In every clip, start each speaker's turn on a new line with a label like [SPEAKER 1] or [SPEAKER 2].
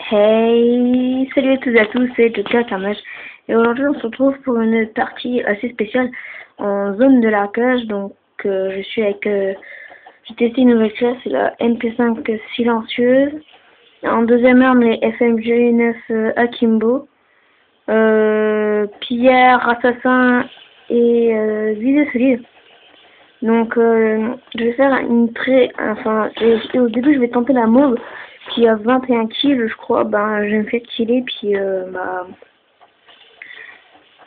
[SPEAKER 1] Hey, salut à toutes et à tous, c'est Joker Carnage. Et aujourd'hui, on se retrouve pour une partie assez spéciale en zone de largage. Donc, je suis avec. J'ai testé une nouvelle classe, c'est la MP5 silencieuse. En deuxième arme, les FMG9 Akimbo. Pierre, assassin et visée solide. Donc, je vais faire une au début, je vais tenter la mauve qui a 21 kills, je crois. Ben, je vais me faire killer, puis je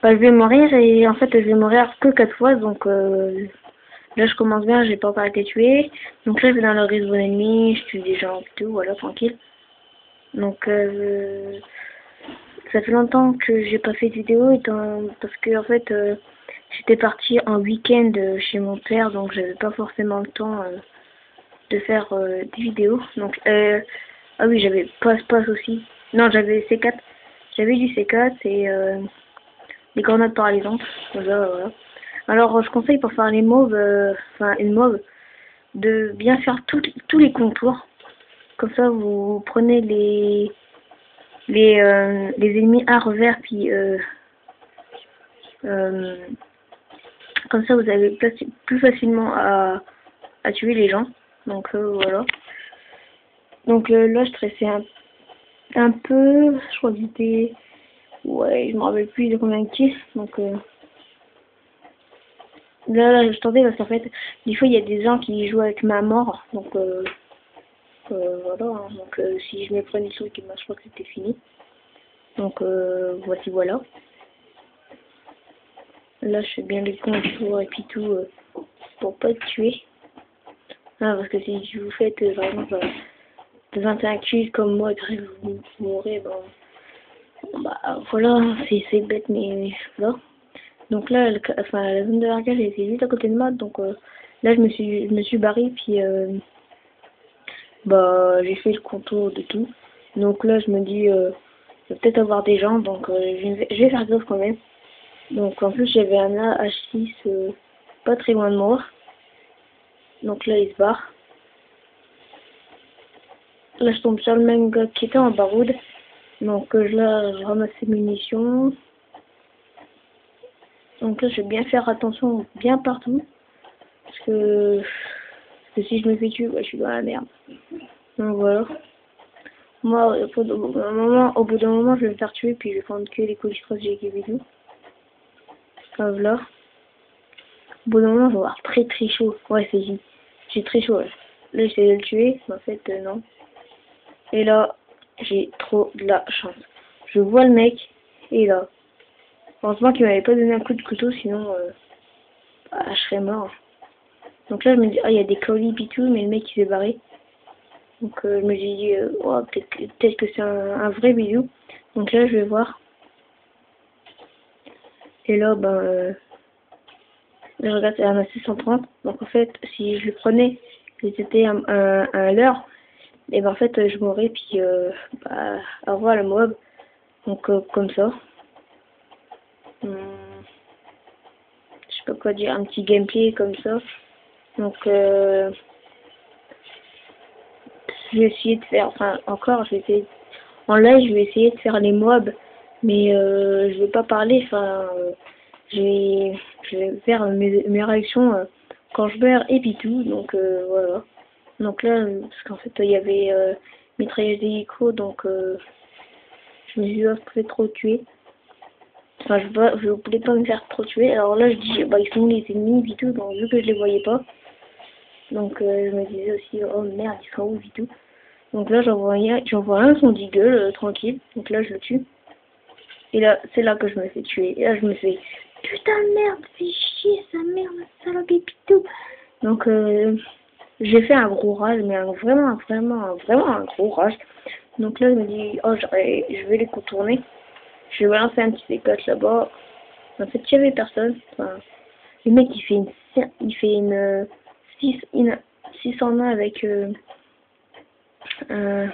[SPEAKER 1] vais mourir, et en fait, je vais mourir que 4 fois. Donc, là, je commence bien, j'ai pas encore été tué. Donc, là, je vais dans le réseau ennemi, je tue des gens et tout, voilà, tranquille. Donc, ça fait longtemps que j'ai pas fait de vidéo, parce que, en fait, j'étais partie en week-end chez mon père, donc j'avais pas forcément le temps de faire des vidéos. Donc, ah oui, j'avais passe aussi. Non, j'avais C4. J'avais du C4 et des grenades paralysantes. Voilà. Alors, je conseille pour faire les mauves, une mauve, de bien faire tous les contours. Comme ça, vous prenez les ennemis à revers, puis comme ça, vous avez plus facilement à tuer les gens. Donc, voilà. Donc, là, je stressais un peu. Je crois que j'étais... Ouais, je me rappelle plus de combien de kills. Donc, là, je tentais parce qu'en fait, des fois, il y a des gens qui jouent avec ma mort. Donc, voilà. Hein. Donc, si je me prenais le truc, je crois que c'était fini. Donc, voilà. Là, je fais bien les contours et puis tout pour pas être tué. Ah, parce que si vous faites, par exemple, 21 kills comme moi, et que vous mourrez, bah, voilà, c'est bête, mais voilà. Donc là, la zone de largage elle était juste à côté de moi, donc là je me suis barré, puis j'ai fait le contour de tout. Donc là je me dis, il va peut-être avoir des gens, donc je vais faire gaffe quand même. Donc en plus j'avais un H6 pas très loin de moi. Donc là il se barre. Là je tombe sur le même gars qui était en baroude. Donc là je ramasse ses munitions. Donc là je vais bien faire attention bien partout. Parce que si je me fais tuer, je suis dans la merde. Donc voilà. Moi, au bout d'un moment, je vais me faire tuer, puis je vais prendre que les colistroses j'ai vidéo. Voilà. Au bout d'un moment, je vais avoir très très chaud. Ouais, j'ai très chaud. Là, j'essaie de le tuer, mais en fait, non. Et là, j'ai trop de la chance. Je vois le mec, et là, heureusement qu'il m'avait pas donné un coup de couteau, sinon, je serais mort. Donc là, je me dis, il y a des colis et tout, mais le mec, il s'est barré. Donc, je me suis dit, peut-être que c'est un vrai bidou. Donc là, je vais voir. Et là, je regarde, c'est un 630. Donc en fait, si je le prenais, c'était un leurre, et en fait, je mourrais, puis au revoir le mob. Donc comme ça. Je sais pas quoi dire, un petit gameplay comme ça. Donc je vais essayer de faire, je vais essayer, en live, je vais essayer de faire les mobs, mais je vais pas parler, je vais faire mes réactions quand je meurs et puis tout, donc voilà. Donc là, parce qu'en fait, il y avait mitraillage d'hélico, donc je me suis pas trop tuer. Je voulais pas me faire trop tuer. Alors là, je dis, ils sont où les ennemis et tout, donc vu que je les voyais pas. Donc je me disais aussi, oh merde, ils sont où et tout. Donc là, j'envoie un son d'eagle, tranquille. Donc là, je le tue. Et là, c'est là que je me fais tuer. Et là, je me fais, putain de merde, fais chier, sa merde, salope et tout. Donc, j'ai fait un gros rage, mais vraiment un gros rage. Donc là, je me dis, je vais les contourner. Je vais lancer un petit C4 là-bas. En fait, il n'y avait personne. Le mec, il fait une 601 avec un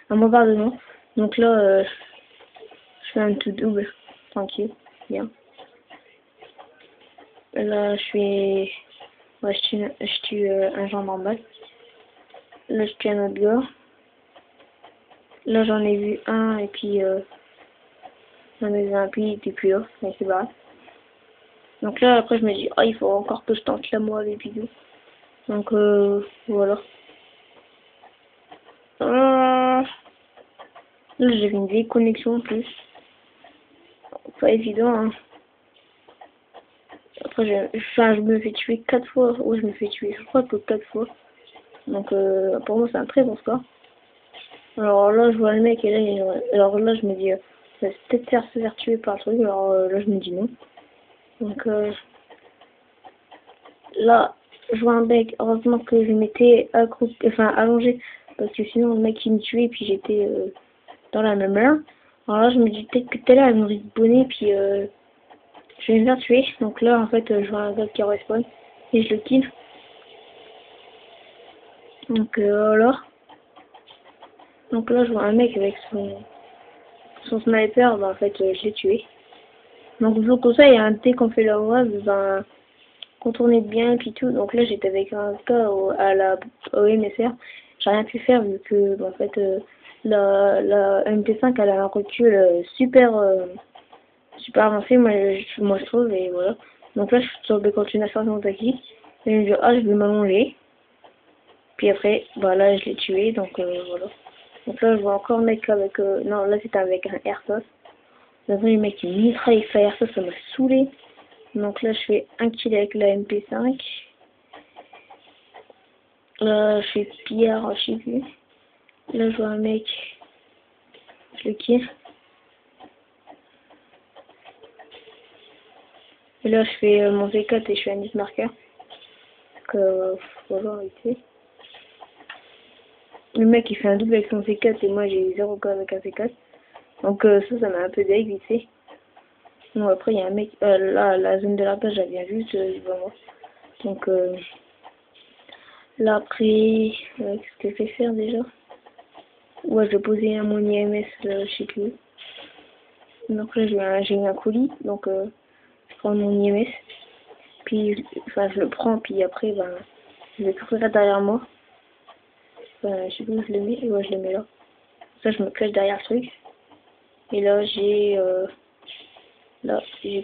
[SPEAKER 1] bombardement. Donc là, je fais un tout double. Tranquille. Bien. Là, je tue un gendarme en balle. Là, je tue un autre gars. Là, j'en ai vu un, et puis j'en ai vu un, puis il était plus là, mais c'est pas grave. Donc là, après, je me dis, oh, il faut encore que je tente la moi avec vidéo. Donc, voilà. Là, j'avais une vieille connexion en plus. Pas évident, hein. Après, je me fais tuer 4 fois. Ouais, je me fais tuer, je crois que 4 fois. Donc, pour moi, c'est un très bon score. Alors là, je vois le mec, et là, alors là, je me dis, ça va peut-être se faire tuer par le truc. Alors là, je me dis non. Donc, là, je vois un mec, heureusement que je m'étais allongé, parce que sinon le mec il me tuait, et puis j'étais dans la même heure. Alors là, je me dis peut-être que t'es là, elle me respawnait, puis je vais me faire tuer. Donc là, en fait, je vois un gars qui respawn, et je le kill. Donc voilà. Donc là, je vois un mec avec son sniper, bah en fait, je l'ai tué. Donc comme ça, il y a un T qu'on fait la web, ben, contourner bien, et puis tout. Donc là, j'étais avec un gars au MSR. J'ai rien pu faire vu que, en fait, la MP5 elle a un recul super avancé, moi je trouve, et voilà. Donc là, je suis sur de continuation tactique, et je me dis, ah, je vais m'allonger. Puis après, bah là, je l'ai tué, donc voilà. Donc là, je vois encore un mec avec, non, là, c'était avec un airsoft. Maintenant, le mec, il mitraille avec la airsoft, ça m'a saoulé. Donc là, je fais un kill avec la MP5. Là, je fais pillard, je sais plus. Là, je vois un mec, je le kill. Et là, je fais mon V4 et je fais un hit marqueur. Donc, voilà, arrêter. Le mec, il fait un double avec son V4 et moi, j'ai 0 cas avec un V4. Donc, ça m'a un peu deg, vite fait. Bon, après, il y a un mec, là, la zone de la plage, elle vient juste devant moi. Donc, là, après, qu'est-ce que je vais faire déjà? Ouais, je vais poser mon IMS, je sais plus. Donc là, j'ai eu un colis, donc je prends mon IMS. Puis, enfin, je le prends, puis après, ben, je vais courir derrière moi. Je sais plus où je le mets, ouais, je le mets là. Ça, je me cache derrière le truc. Et là, j'ai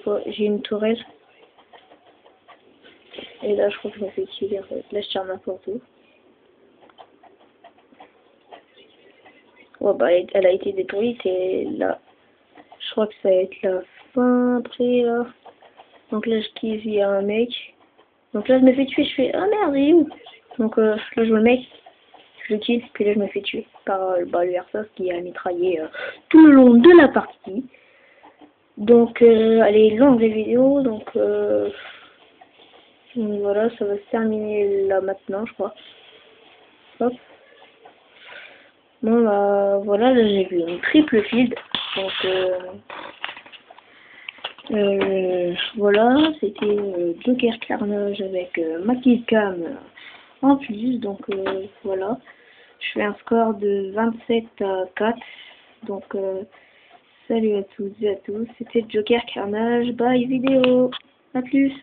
[SPEAKER 1] quoi? J'ai une tourelle. Et là, je crois que je me fais tuer, en fait. Là, je tire n'importe où. Ouais, bah, elle a été détruite, et là, je crois que ça va être la fin, après, là. Donc là, je kiffe, il y a un mec. Donc là, je me fais tuer, je fais, ah merde, il est où? Donc là, je vois le mec. Je le kill, puis là je me fais tuer par le airsoft qui a mitraillé tout le long de la partie. Donc elle est longue les vidéos, donc voilà, ça va se terminer là maintenant, je crois. Hop. Bon bah voilà, là j'ai vu une triple field, donc voilà, c'était Joker Carnage avec ma killcam en plus, donc voilà. Je fais un score de 27-4. Donc, salut à toutes et à tous. C'était Joker Carnage. Bye vidéo. À plus.